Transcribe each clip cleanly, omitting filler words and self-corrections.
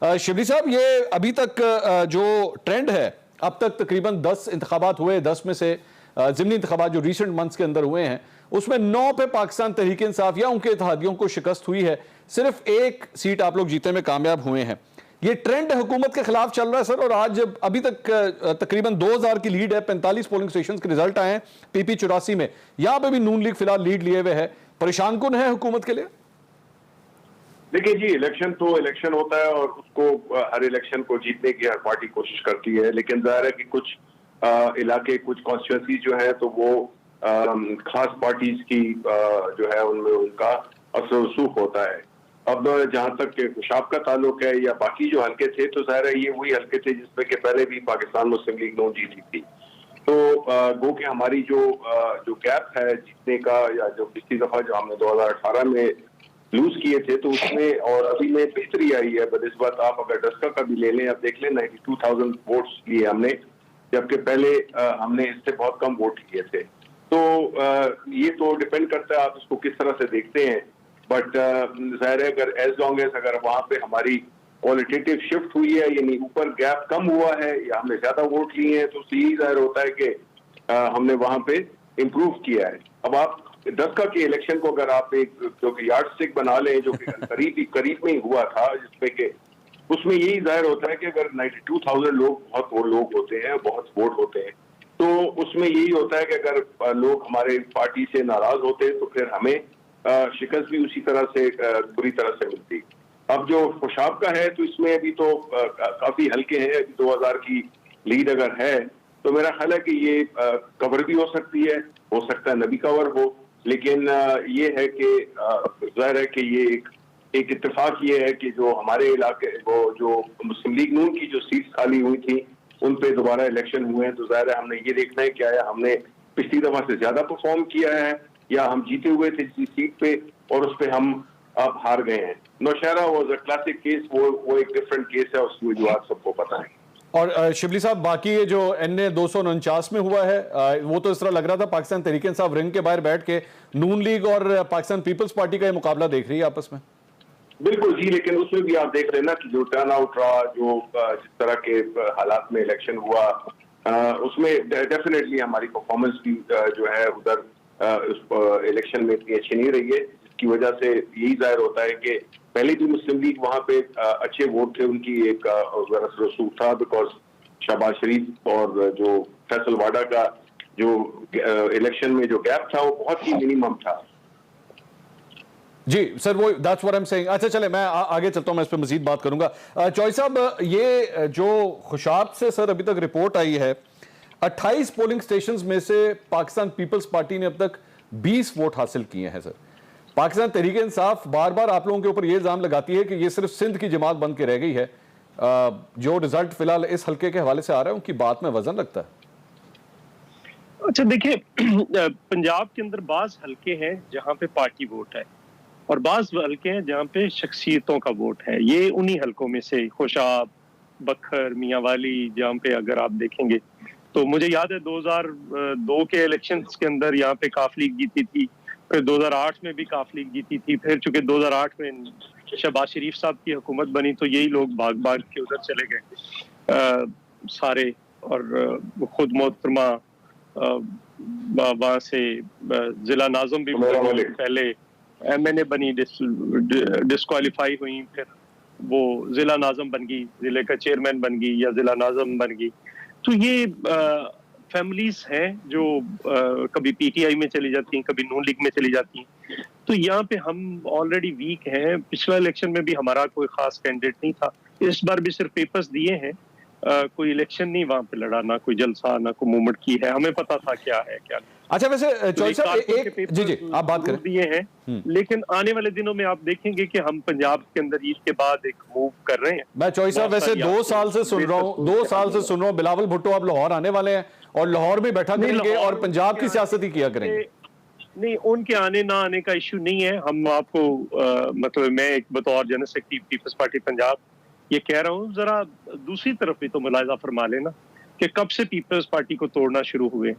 शिबली साहब, ये अभी तक जो ट्रेंड है, अब तक तकरीबन 10 इंतखाबात हुए, 10 में से ज़िमनी इंतखाबात जो रिसेंट मंथ्स के अंदर हुए हैं उसमें 9 पे पाकिस्तान तहरीक इंसाफ या उनके इत्तेहादियों को शिकस्त हुई है। सिर्फ एक सीट आप लोग जीतने में कामयाब हुए हैं। ये ट्रेंड हुकूमत के खिलाफ चल रहा है सर, और आज अभी तक तकरीबन 2000 की लीड है, 45 पोलिंग स्टेशन के रिजल्ट आए हैं PP 84 में। यहां पे भी नून लीग फिलहाल लीड लिए हुए है। परेशान कुन है हुकूमत के लिए? देखिए जी, इलेक्शन तो इलेक्शन होता है और उसको हर इलेक्शन को जीतने की हर पार्टी कोशिश करती है, लेकिन जाहिर है कि कुछ इलाके, कुछ कॉन्स्टिट्यूंसी जो है तो वो खास पार्टीज की जो है उनमें उनका असर रसूख होता है। अब जहां तक पेशाब का ताल्लुक है या बाकी जो हल्के थे, तो जाहिर है ये वही हल्के थे जिसमें कि पहले भी पाकिस्तान मुस्लिम लीग नून जीती थी। तो गो कि हमारी जो गैप है जीतने का, या जो पिछली दफा जो हमने 2018 में लूज किए थे, तो उसमें और अभी में बेहतरी आई है बनिस्बत। आप अगर डस्का का भी ले लें, अब देख लें 92,000 वोट्स लिए हमने, जबकि पहले हमने इससे बहुत कम वोट लिए थे। तो ये तो डिपेंड करता है आप इसको किस तरह से देखते हैं। बट जाहिर है अगर एज लॉन्ग एज अगर वहां पे हमारी क्वालिटेटिव शिफ्ट हुई है, यानी ऊपर गैप कम हुआ है या हमने ज्यादा वोट लिए हैं, तो यही जाहिर होता है कि हमने वहां पे इम्प्रूव किया है। अब आप दस्का के इलेक्शन को अगर आप एक जो कि यार्ड स्टिक बना लें, जो कि करीब में ही हुआ था, जिसमें कि उसमें यही जाहिर होता है कि अगर 92,000 लोग बहुत वो लोग होते हैं, बहुत वोट होते हैं, तो उसमें यही होता है कि अगर लोग हमारे पार्टी से नाराज होते हैं तो फिर हमें शिकस्त भी उसी तरह से बुरी तरह से मिलती। अब जो खुशाब का है, तो इसमें अभी तो काफी हल्के हैं। 2000 की लीड अगर है तो मेरा ख्याल है कि ये कवर भी हो सकती है, हो सकता है न भी कवर हो, लेकिन ये है कि जाहिर है कि ये एक इत्तेफाक ये है कि जो हमारे इलाके, वो जो मुस्लिम लीग नून की जो सीट्स खाली हुई थी उन पे दोबारा इलेक्शन हुए हैं। तो जाहिर है हमने ये देखना है क्या है, हमने पिछली दफा से ज्यादा परफॉर्म किया है या हम जीते हुए थे जिस सीट पे और उस पे हम अब हार गए हैं। Nowshera was a classic case, वो एक डिफरेंट केस है, उसकी वजूहत सबको पता है। और शिबली साहब, बाकी ये जो NA 249 में हुआ है, वो तो इस तरह लग रहा था पाकिस्तान तहरीक इंसाफ रिंग के बाहर बैठ के नून लीग और पाकिस्तान पीपल्स पार्टी का ये मुकाबला देख रही है आपस में। बिल्कुल जी, लेकिन उसमें भी आप देख रहे हैं ना कि जो टर्न आउट रहा, जो जिस तरह के हालात में इलेक्शन हुआ, उसमें डेफिनेटली हमारी परफॉर्मेंस भी जो है उधर उस इलेक्शन में इतनी अच्छी नहीं रही है, जिसकी वजह से यही जाहिर होता है कि पहले भी मुस्लिम लीग वहां पे अच्छे वोट थे उनकी, एक रसूख था, बिकॉज शहबाज शरीफ और जो फैसल वाडा का जो इलेक्शन में जो गैप था वो बहुत ही मिनिमम था। जी सर, वो that's what I am saying. अच्छा चले, मैं आगे चलता हूं, मैं इस पर मजीद बात करूंगा। चौधरी साहब, ये जो खुशाब से सर अभी तक रिपोर्ट आई है, 28 पोलिंग स्टेशंस में से पाकिस्तान पीपल्स पार्टी ने अब तक 20 वोट हासिल किए हैं। सर, पाकिस्तान तहरीक इंसाफ बार बार आप लोगों के ऊपर यह इल्जाम लगाती है कि ये सिर्फ सिंध की जमात बन के रह गई है। जो रिजल्ट फिलहाल इस हल्के के हवाले से आ रहा है, उनकी बात में वजन लगता है। अच्छा देखिए, पंजाब के अंदर बाज हल्के हैं जहां पे पार्टी वोट है और बाज हल्के हैं जहां पे शख्सियतों का वोट है। ये उन्हीं हल्कों में से खुशाब, बखर, मियांवाली, जहां पे अगर आप देखेंगे तो मुझे याद है 2002 के इलेक्शंस के अंदर यहाँ पे काफ लीग जीती थी, फिर 2008 में भी काफ लीग जीती थी, फिर चूंकि 2008 में शहबाज शरीफ साहब की हुकूमत बनी तो यही लोग भाग भाग के उधर चले गए सारे, और खुद मोहतरमा वहां से जिला नाज़िम भी पहले MNA बनी, डिस्क्वालीफाई हुई, फिर वो जिला नाज़िम बन गई, जिले का चेयरमैन बन गई या जिला नाज़िम बन गई। तो ये फैमिलीज हैं जो कभी PTI में चली जाती हैं, कभी नून लीग में चली जाती हैं। तो यहाँ पे हम ऑलरेडी वीक हैं। पिछला इलेक्शन में भी हमारा कोई खास कैंडिडेट नहीं था, इस बार भी सिर्फ पेपर्स दिए हैं, कोई इलेक्शन नहीं वहां पे लड़ा, ना कोई जलसा, ना कोई मूवमेंट की है, हमें पता था क्या है क्या नहीं। अच्छा, वैसे चौधरी साहब जी आप बात करें, दिए हैं, लेकिन आने वाले दिनों में आप देखेंगे कि हम पंजाब के अंदर ईद के बाद एक मूव कर रहे हैं। मैं चौधरी साहब वैसे 2 साल से सुन रहा हूँ, 2 साल से सुन रहा हूँ, बिलावल भुट्टो अब लाहौर आने वाले हैं और लाहौर में बैठा करेंगे और पंजाब की सियासत ही किया करेंगे। नहीं, उनके आने ना आने का इश्यू नहीं है। हम आपको मतलब मैं एक बतौर general secretary people's party Punjab ये कह रहा हूँ, जरा दूसरी तरफ भी तो मुलाहिजा फरमा लेना कि कब से पीपल्स पार्टी को तोड़ना शुरू हुए।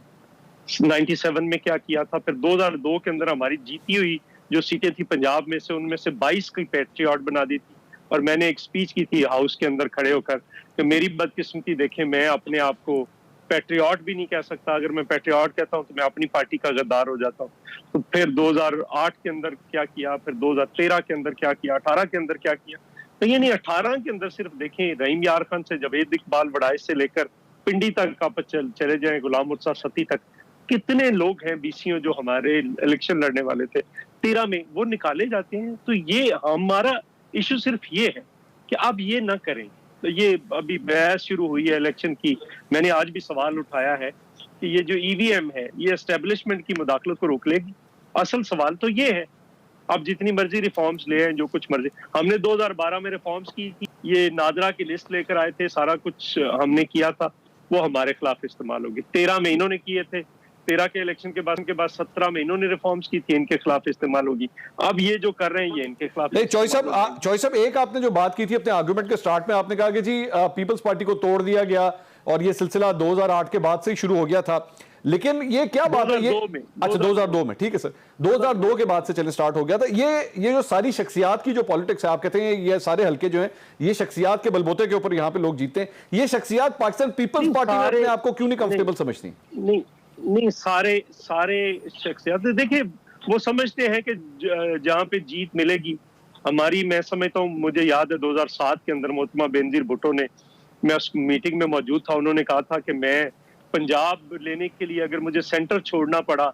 97 में क्या किया था, फिर 2002 के अंदर हमारी जीती हुई जो सीटें थी पंजाब में से, उनमें से 22 की पैट्रियट बना दी थी, और मैंने एक स्पीच की थी हाउस के अंदर खड़े होकर कि मेरी बदकिस्मती देखें, मैं अपने आप को पैट्रियट भी नहीं कह सकता। अगर मैं पैट्रियट कहता हूं तो मैं अपनी पार्टी का गद्दार हो जाता हूं। तो फिर 2008 के अंदर क्या किया, फिर 2013 के अंदर क्या किया, 18 के अंदर क्या किया। तो ये नहीं, 18 के अंदर सिर्फ देखें रहीम यार खान से जावेद इकबाल वड़ाइश से लेकर पिंडी तक आप चले जाएं, गुलाम मुर्तजा सती तक, कितने लोग हैं बीसीओ जो हमारे इलेक्शन लड़ने वाले थे 13 में, वो निकाले जाते हैं। तो ये हमारा इशू सिर्फ ये है कि आप ये ना करें। तो ये अभी बहस शुरू हुई है इलेक्शन की, मैंने आज भी सवाल उठाया है कि ये जो ईवीएम है ये एस्टेब्लिशमेंट की मुदाखलत को रोक लेगी। असल सवाल तो ये है, आप जितनी मर्जी रिफॉर्म्स ले आए, जो कुछ मर्जी, हमने 2012 में रिफॉर्म्स की थी, ये नादरा की लिस्ट लेकर आए थे, सारा कुछ हमने किया था, वो हमारे खिलाफ इस्तेमाल होगी। 13 में इन्होंने किए थे, 13 के इलेक्शन के बाद 17 में इन्होंने रिफॉर्म्स की थी, इनके खिलाफ इस्तेमाल होगी। अब ये जो कर रहे हैं ये इनके खिलाफ नहीं। चॉइस साहब एक आपने जो बात की थी अपने आर्गुमेंट के स्टार्ट में, आपने कहा कि जी पीपल्स पार्टी को तोड़ दिया गया और ये सिलसिला 2008 के बाद से ही शुरू हो गया था, लेकिन ये क्या बात है ये? अच्छा 2002 में, ठीक है सर, 2002 के बाद से चले स्टार्ट हो गया था। ये जो सारी शख्सियात की जो पॉलिटिक्स है, आप कहते हैं ये सारे हल्के जो हैं ये शख्सियात के बलबूते के ऊपर यहाँ पे लोग जीतते हैं, ये शख्सियात पाकिस्तान पीपल्स पार्टी में अपने आपको क्यों नहीं कंफर्टेबल समझती? नहीं, सारे शख्सियत देखिए, वो समझते हैं कि जहाँ पे जीत मिलेगी हमारी, मैं समझता हूँ, मुझे याद है 2007 के अंदर मोहतरमा बेनजीर भुट्टो ने, मैं उस मीटिंग में मौजूद था, उन्होंने कहा था कि मैं पंजाब लेने के लिए अगर मुझे सेंटर छोड़ना पड़ा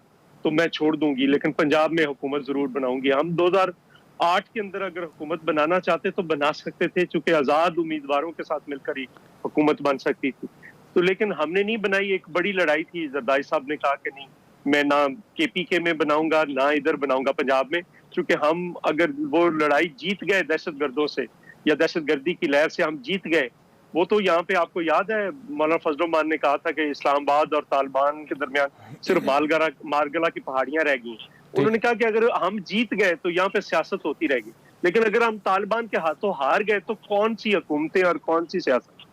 तो मैं छोड़ दूंगी, लेकिन पंजाब में हुकूमत जरूर बनाऊंगी। हम 2008 के अंदर अगर हुकूमत बनाना चाहते तो बना सकते थे, चूंकि आजाद उम्मीदवारों के साथ मिलकर ही हुकूमत बन सकती थी, तो लेकिन हमने नहीं बनाई। एक बड़ी लड़ाई थी, जरदारी साहब ने कहा कि नहीं, मैं ना केपीके में बनाऊंगा ना इधर बनाऊंगा पंजाब में, क्योंकि हम अगर वो लड़ाई जीत गए दहशतगर्दों से या दहशतगर्दी की लहर से हम जीत गए, वो तो यहाँ पे आपको याद है मौलाना फजल रहमान ने कहा था कि इस्लामाबाद और तालिबान के दरमियान सिर्फ मारगला की पहाड़ियां रह गई। उन्होंने कहा कि अगर हम जीत गए तो यहाँ पे सियासत होती रहेगी, लेकिन अगर हम तालिबान के हाथों हार गए तो कौन सी हुकूमतें और कौन सी सियासत।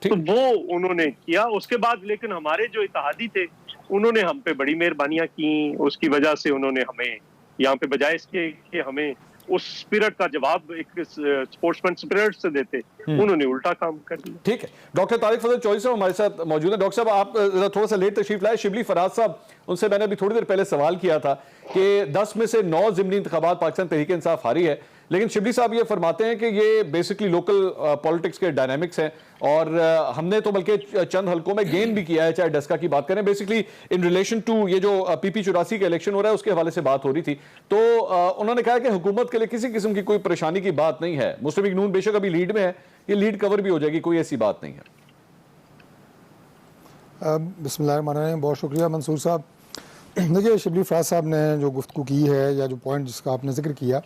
तो वो उन्होंने किया। उसके बाद लेकिन हमारे जो इत्तेहादी थे उन्होंने हम पे बड़ी मेहरबानियां की, उसकी वजह से उन्होंने हमें यहाँ पे बजाय इसके कि हमें उस स्पिरिट का जवाब एक स्पोर्ट्समैन स्पिरिट से देते, उन्होंने उल्टा काम कर दिया। ठीक है, डॉक्टर तारिक फजल चौधरी साहब हमारे साथ मौजूद है। डॉक्टर साहब आप थोड़ा सा लेट तशरीफ लाए। शिबली फराज साहब, उनसे मैंने अभी थोड़ी देर पहले सवाल किया था कि 10 में से 9 ज़िमनी इंतखाबात पाकिस्तान तहरीक इंसाफ हारी है, लेकिन शिबली साहब ये फरमाते हैं कि ये बेसिकली लोकल पॉलिटिक्स के डायनामिक्स हैं और हमने तो बल्कि चंद हल्कों में गेन भी किया है, चाहे डस्का की बात करें। बेसिकली इन रिलेशन टू ये जो PP 84 का इलेक्शन हो रहा है उसके हवाले से बात हो रही थी, तो उन्होंने कहा कि हुकूमत के लिए किसी किस्म की कोई परेशानी की बात नहीं है। मुस्लिम लीग नून बेशक अभी लीड में है, ये लीड कवर भी हो जाएगी, कोई ऐसी बात नहीं है। बिस्मिल्लाहिर्रहमानिर्रहीम, बहुत शुक्रिया मंसूर साहब। देखिए, शिबली फराज साहब ने जो गुफ्तगू की है या जो पॉइंट जिसका आपने जिक्र किया,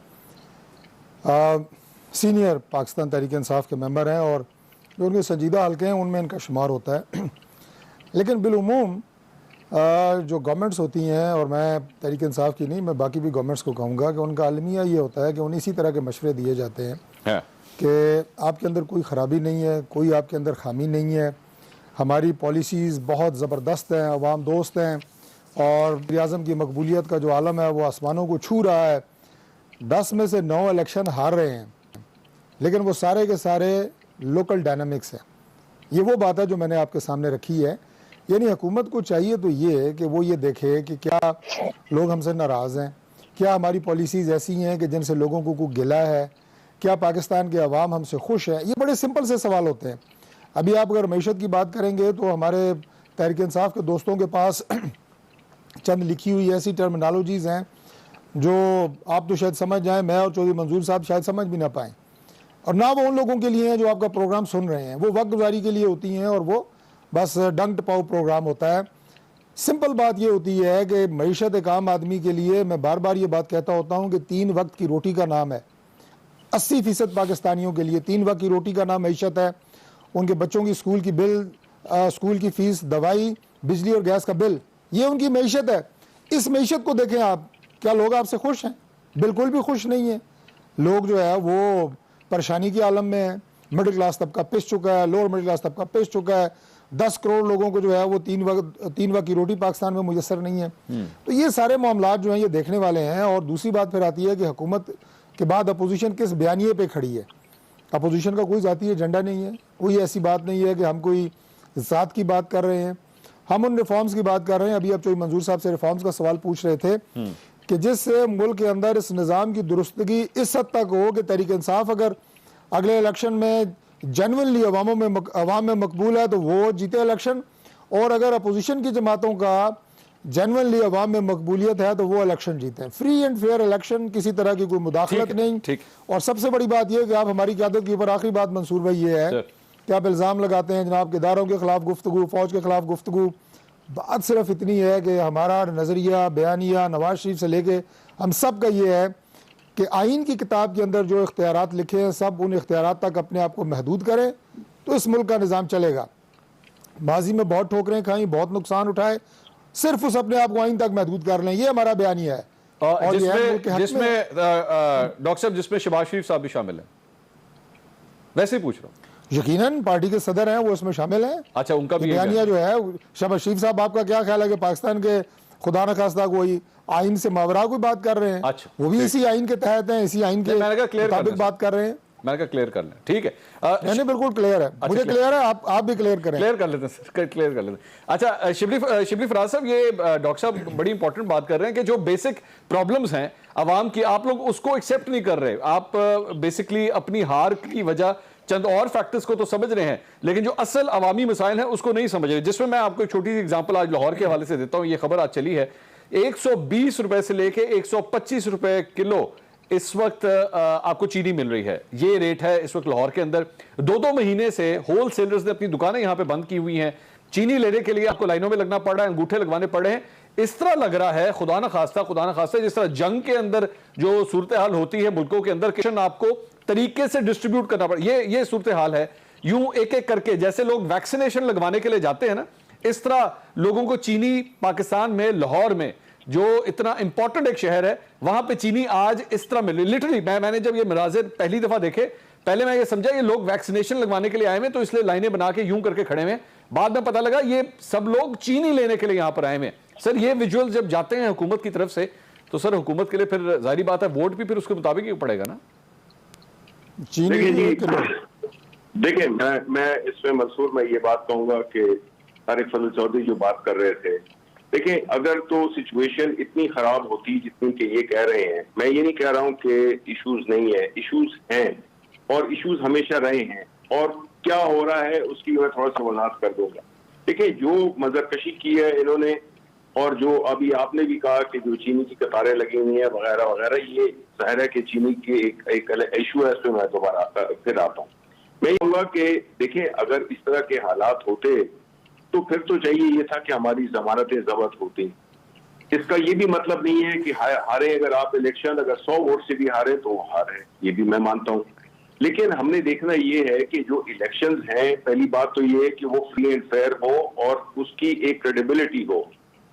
सीनियर पाकिस्तान तहरीक इंसाफ के मेंबर हैं और जो उनके संजीदा हल्के हैं उनमें इनका शुमार होता है। लेकिन बिलउमूम जो गवर्नमेंट्स होती हैं, और मैं तहरीक इंसाफ की नहीं, मैं बाकी भी गवर्नमेंट्स को कहूँगा कि उनका अलमिया ये होता है कि उन्हें इसी तरह के मशवरे दिए जाते हैं कि आपके अंदर कोई ख़राबी नहीं है, कोई आपके अंदर खामी नहीं है, हमारी पॉलिसीज़ बहुत ज़बरदस्त हैं, अवाम दोस्त हैं और वज़ीर-ए-आज़म की मकबूलियत का जो आलम है वो आसमानों को छू रहा है। 10 में से 9 इलेक्शन हार रहे हैं, लेकिन वो सारे के सारे लोकल डायनामिक्स हैं। ये वो बात है जो मैंने आपके सामने रखी है। यानी हुकूमत को चाहिए तो ये कि वो ये देखे कि क्या लोग हमसे नाराज़ हैं, क्या हमारी पॉलिसीज़ ऐसी हैं कि जिनसे लोगों को कोई गिला है, क्या पाकिस्तान के अवाम हमसे खुश है। ये बड़े सिंपल से सवाल होते हैं। अभी आप अगर मईशत की बात करेंगे तो हमारे तहरीक इंसाफ के दोस्तों के पास चंद लिखी हुई ऐसी टर्मिनोलॉजीज़ हैं जो आप तो शायद समझ जाएं, मैं और चौधरी मंजूर साहब शायद समझ भी ना पाएँ, और ना वो उन लोगों के लिए हैं जो आपका प्रोग्राम सुन रहे हैं। वो वक्त गुजारी के लिए होती हैं और वो बस डंक टपाऊ प्रोग्राम होता है। सिंपल बात ये होती है कि मईशत एक आम आदमी के लिए, मैं बार बार ये बात कहता होता हूँ कि 3 वक्त की रोटी का नाम है। 80% पाकिस्तानियों के लिए 3 वक्त की रोटी का नाम मईशत है। उनके बच्चों की स्कूल की बिल, स्कूल की फ़ीस, दवाई, बिजली और गैस का बिल, ये उनकी मईशत है। इस मईशत को देखें आप, क्या लोग आपसे खुश हैं? बिल्कुल भी खुश नहीं है। लोग जो है वो परेशानी के आलम में है। मिडिल क्लास तबका पिस चुका है, लोअर मिडिल क्लास तबका पिस चुका है। 10 करोड़ लोगों को जो है वो 3 वक्त की रोटी पाकिस्तान में मुयसर नहीं है। तो ये सारे मामलात जो हैं ये देखने वाले हैं। और दूसरी बात फिर आती है कि हुकूमत के बाद अपोजिशन किस बयानिए पे खड़ी है। अपोजिशन का कोई ज़ाती एजेंडा नहीं है, कोई ऐसी बात नहीं है कि हम कोई ज़ात की बात कर रहे हैं, हम उन रिफॉर्म्स की बात कर रहे हैं। अभी आप जो मंजूर साहब से रिफॉर्म्स का सवाल पूछ रहे थे कि जिससे मुल्क के अंदर इस निज़ाम की दुरुस्तगी इस हद तक हो कि तहरीक इंसाफ अगर अगले इलेक्शन में जेन्युइनली अवाम में मकबूल है तो वो जीते इलेक्शन, और अगर अपोजिशन की जमातों का जेन्युइनली अवाम में मकबूलियत है तो वो इलेक्शन जीते हैं। फ्री एंड फेयर इलेक्शन, किसी तरह की कोई मुदाखलत नहीं। और सबसे बड़ी बात यह कि आप हमारी क़यादत के ऊपर, आखिरी बात मंसूर भाई ये है कि आप इल्ज़ाम लगाते हैं जनाब के इदारों के खिलाफ गुफ्तगू, फौज के खिलाफ गुफ्तगू। बात सिर्फ इतनी है कि हमारा नज़रिया बयानिया नवाज शरीफ से लेके हम सब का ये है कि आइन की किताब के अंदर जो इख्तियारात लिखे हैं सब उन इख्तियारात तक अपने आप को महदूद करें तो इस मुल्क का निज़ाम चलेगा। माजी में बहुत ठोकरें खाई, बहुत नुकसान उठाए, सिर्फ उस अपने आप को आइन तक महदूद कर लें, ये हमारा बयानिया है। और जिसमें डॉक्टर साहब जिसमें शहबाज शरीफ साहब भी शामिल हैं, वैसे ही पूछ रहा हूँ। यकीनन पार्टी के सदर हैं, वो इसमें शामिल हैं। अच्छा, उनका भी बयानिया जो है शहबाज शरीफ साहब, आपका क्या ख्याल है कि पाकिस्तान के खुदा न खास्ता कोई आइन से मावरा कोई बात कर रहे हैं? अच्छा, वो भी इसी आइन के तहत हैं, इसी आइन के मुताबिक बात कर रहे हैं। मैंने कहा क्लियर कर लें, ठीक है। नहीं बिल्कुल क्लियर है, मुझे क्लियर है, आप भी क्लियर करें। क्लियर कर लेते हैं, क्लियर कर लेते हैं। अच्छा शिबली फराज साहब, ये डॉक्टर साहब बड़ी इंपॉर्टेंट बात कर रहे हैं कि जो बेसिक प्रॉब्लम्स हैं आवाम की, आप लोग उसको एक्सेप्ट नहीं कर रहे। आप बेसिकली अपनी हार की वजह चंद और फैक्टर्स को तो समझ रहे हैं, लेकिन जो असल अवामी मसाइल हैं उसको नहीं समझ रहे। जिसमें मैं आपको एक छोटी सी एग्जांपल आज लाहौर के हवाले से देता हूं। ये खबर आज चली है, 120 रुपए से लेके 125 रुपए किलो इस वक्त आपको चीनी मिल रही है। ये रेट है इस वक्त लाहौर के अंदर। 2 महीने से होल सेलर्स ने अपनी दुकानें यहां पे बंद की हुई हैं। चीनी लेने के लिए आपको लाइनों में लगना पड़ रहा है, अंगूठे लगवाने पड़ रहे हैं। इस तरह लग रहा है खुदा न खास्ता जिस तरह जंग के अंदर जो सूरत हाल होती है मुल्कों के अंदर, किशन आपको तरीके से डिस्ट्रीब्यूट करना पड़ा। ये सूरत हाल है। यूं एक एक करके जैसे लोग वैक्सीनेशन लगवाने के लिए जाते हैं ना, इस तरह लोगों को चीनी पाकिस्तान में लाहौर में जो इतना इंपॉर्टेंट एक शहर है वहां पे चीनी आज इस तरह मिल रही। लिटरली मैंने जब ये मनाजिर पहली दफा देखे, पहले मैं ये समझा ये लोग वैक्सीनेशन लगवाने के लिए आए हुए तो इसलिए लाइनें बना के यूं करके खड़े हुए। बाद में पता लगा ये सब लोग चीनी लेने के लिए यहां पर आए हुए। सर ये विजुअल जब जाते हैं हुकूमत की तरफ से तो सर हुकूमत के लिए फिर जाहिर बात है वोट भी फिर उसके मुताबिक ही पड़ेगा ना। देखिए मैं इसमें मंसूर मैं ये बात कहूंगा कि तारिक फजल चौधरी जो बात कर रहे थे, देखिए अगर तो सिचुएशन इतनी खराब होती जितनी कि ये कह रहे हैं, मैं ये नहीं कह रहा हूं कि इश्यूज नहीं है, इश्यूज हैं और इश्यूज हमेशा रहे हैं। और क्या हो रहा है उसकी मैं थोड़ा सा वजाहत कर दूंगा। देखिए जो मजरकशी की है इन्होंने, और जो अभी आपने भी कहा कि जो चीनी की कतारें लगी हुई हैं वगैरह वगैरह, ये जाहिर है कि चीनी की एक इशू है। इस पर मैं दोबारा फिर आता हूँ। मैं ये कहूँगा कि देखिए अगर इस तरह के हालात होते तो फिर तो चाहिए ये था कि हमारी जमानतें जब्त होती। इसका ये भी मतलब नहीं है कि हारे, अगर आप इलेक्शन अगर 100 वोट से भी हारे तो हारे, ये भी मैं मानता हूँ। लेकिन हमने देखना ये है कि जो इलेक्शंस हैं, पहली बात तो ये है कि वो फ्री एंड फेयर हो और उसकी एक क्रेडिबिलिटी हो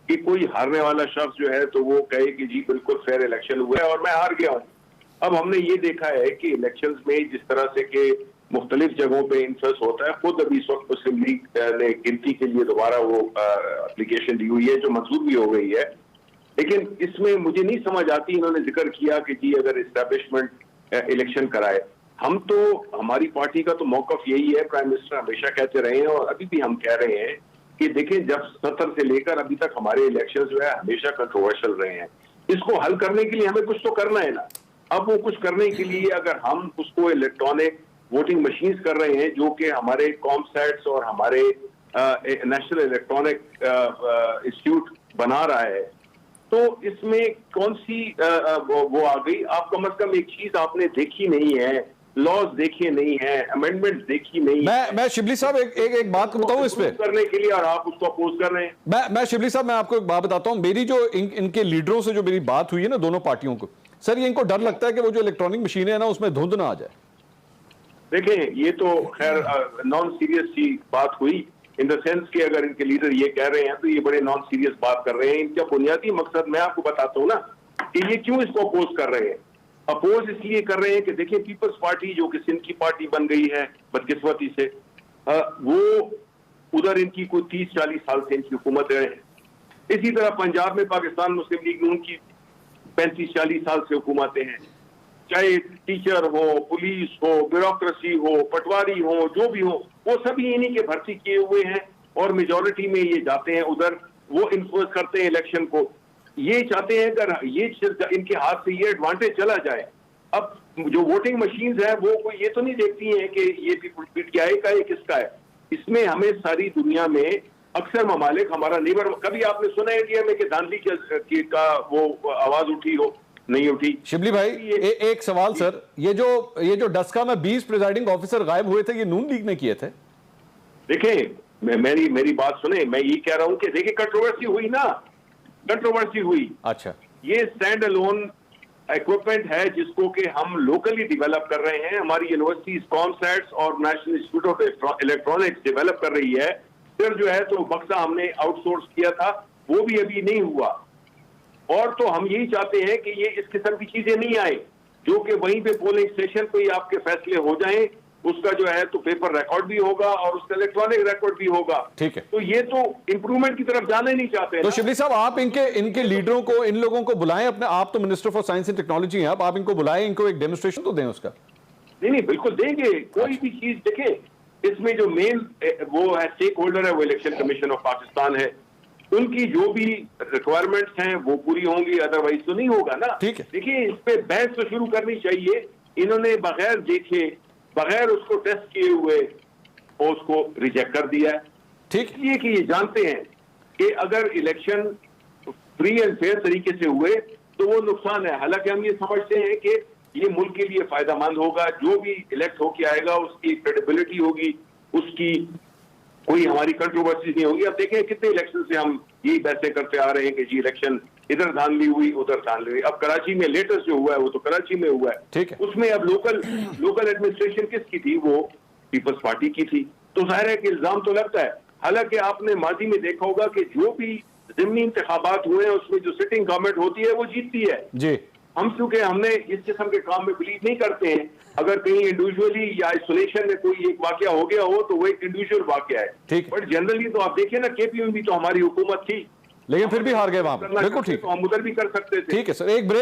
कि कोई हारने वाला शख्स जो है तो वो कहे कि जी बिल्कुल फेयर इलेक्शन हुआ है और मैं हार गया हूँ। अब हमने ये देखा है कि इलेक्शंस में जिस तरह से कि मुख्तलिफ जगहों पे इंटरेस्ट होता है, खुद अभी इस वक्त मुस्लिम लीग ने गिनती के लिए दोबारा वो एप्लीकेशन दी हुई है जो मंजूर भी हो गई है। लेकिन इसमें मुझे नहीं समझ आती, इन्होंने जिक्र किया कि जी अगर इस्टेब्लिशमेंट इलेक्शन कराए। हम तो, हमारी पार्टी का तो मौकफ यही है, प्राइम मिनिस्टर हमेशा कहते रहे हैं और अभी भी हम कह रहे हैं कि देखिए जब 70 से लेकर अभी तक हमारे इलेक्शन जो है हमेशा कंट्रोवर्शियल रहे हैं। इसको हल करने के लिए हमें कुछ तो करना है ना। अब वो कुछ करने के लिए अगर हम उसको इलेक्ट्रॉनिक वोटिंग मशीन्स कर रहे हैं जो कि हमारे कॉमसेट्स और हमारे नेशनल इलेक्ट्रॉनिक इंस्टीट्यूट बना रहा है, तो इसमें कौन सी वो आ गई। आप कम से कम एक चीज आपने देखी नहीं है, लॉज देखे नहीं है, अमेंडमेंट देखी नहीं। मैं शिबली साहब एक बात बताऊं इस पे करने के लिए, और आप उसको अपोज कर रहे हैं। मैं शिबली साहब मैं आपको एक बात बताता हूं। मेरी जो इनके लीडरों से जो मेरी बात हुई है ना दोनों पार्टियों को, सर ये इनको डर लगता है कि वो जो इलेक्ट्रॉनिक मशीनें है ना उसमें धुंध ना आ जाए। देखें ये तो खैर नॉन सीरियस सी बात हुई इन द सेंस कि अगर इनके लीडर ये कह रहे हैं तो ये बड़े नॉन सीरियस बात कर रहे हैं। इनका बुनियादी मकसद मैं आपको बताता हूँ ना कि ये क्यों इसको अपोज कर रहे हैं। अपोज इसलिए कर रहे हैं कि देखिए पीपल्स पार्टी जो कि सिंध की पार्टी बन गई है बदकिस्मती से, वो उधर इनकी कोई 30-40 साल से इनकी हुकूमत है। इसी तरह पंजाब में पाकिस्तान मुस्लिम लीग नून की 35-40 साल से हुकूमतें हैं। चाहे टीचर हो, पुलिस हो, ब्यूरोक्रेसी हो, पटवारी हो, जो भी हो, वो सभी इन्हीं के भर्ती किए हुए हैं और मेजॉरिटी में ये जाते हैं उधर, वो इन्फ्लुएंस करते हैं इलेक्शन को। ये चाहते हैं अगर ये इनके हाथ से ये एडवांटेज चला जाए। अब जो वोटिंग मशीन्स है वो कोई ये तो नहीं देखती हैं कि ये पीपल क्या है, ये किसका है। इसमें हमें सारी दुनिया में अक्सर ममालिक, हमारा नेबर, कभी आपने सुना इंडिया में कि धांधली का वो आवाज उठी हो? नहीं उठी। शिबली भाई एक सवाल सर, ये जो डस्का में 20 प्रिजाइडिंग ऑफिसर गायब हुए थे, ये नून लीग ने किए थे? देखें, मेरी बात सुने, मैं ये कह रहा हूं कि देखिए कंट्रोवर्सी हुई ना, कंट्रोवर्सी हुई। अच्छा, ये स्टैंड अलोन इक्विपमेंट है जिसको कि हम लोकली डेवलप कर रहे हैं। हमारी यूनिवर्सिटी कॉमसैट्स और national institute of electronics develop कर रही है। फिर जो है तो बक्सा हमने आउटसोर्स किया था, वो भी अभी नहीं हुआ। और तो हम यही चाहते हैं कि ये इस किस्म की चीजें नहीं आए, जो कि वहीं पे पोलिंग स्टेशन पे ही आपके फैसले हो जाएं, उसका जो है तो पेपर रिकॉर्ड भी होगा और उसका इलेक्ट्रॉनिक रिकॉर्ड भी होगा। ठीक है। तो ये तो इंप्रूवमेंट की तरफ जाने नहीं चाहते। तो शिबली साहब, आप इनके लीडरों को, इन लोगों को बुलाएं अपने, आप तो minister for science and technology हैं, आप इनको बुलाएं, इनको एक डेमोन्स्ट्रेशन तो दें उसका। नहीं, बिल्कुल देंगे। कोई भी चीज देखें, इसमें जो मेन वो है स्टेक होल्डर है, वो इलेक्शन कमीशन ऑफ पाकिस्तान है। उनकी जो भी रिक्वायरमेंट्स हैं वो पूरी होंगी, अदरवाइज तो नहीं होगा ना। ठीक है। देखिए, इस पे बहस तो शुरू करनी चाहिए। इन्होंने बगैर देखे, बगैर उसको टेस्ट किए हुए उसको रिजेक्ट कर दिया है। ठीक, इसलिए कि ये जानते हैं कि अगर इलेक्शन फ्री एंड फेयर तरीके से हुए तो वो नुकसान है। हालांकि हम ये समझते हैं कि ये मुल्क के लिए फायदेमंद होगा। जो भी इलेक्ट होके आएगा उसकी क्रेडिबिलिटी होगी, उसकी कोई हमारी कंट्रोवर्सी नहीं होगी। अब देखें कितने इलेक्शन से हम यही बहसें करते आ रहे हैं कि जी इलेक्शन इधर धांधली हुई, उधर धांधली हुई। अब कराची में लेटेस्ट जो हुआ है वो तो कराची में हुआ है। ठीक है। उसमें अब लोकल एडमिनिस्ट्रेशन किसकी थी? वो पीपल्स पार्टी की थी। तो जाहिर है कि इल्जाम तो लगता है। हालांकि आपने माजी में देखा होगा कि जो भी ज़िमनी इंतखाबात हुए हैं उसमें जो सिटिंग गवर्नमेंट होती है वो जीतती है जी। हम चूंकि हमने इस किस्म के काम में बिलीव नहीं करते हैं, अगर कहीं इंडिविजुअली या आइसोलेशन में कोई एक वाकया हो गया हो तो वो एक इंडिविजुअल वाकया है। ठीक, बट जनरली तो आप देखिए ना, केपी में भी तो हमारी हुकूमत थी, लेकिन फिर भी हार गए वहां पर। बिल्कुल ठीक, तो हम उधर भी कर सकते थे। ठीक है सर, एक ब्रेक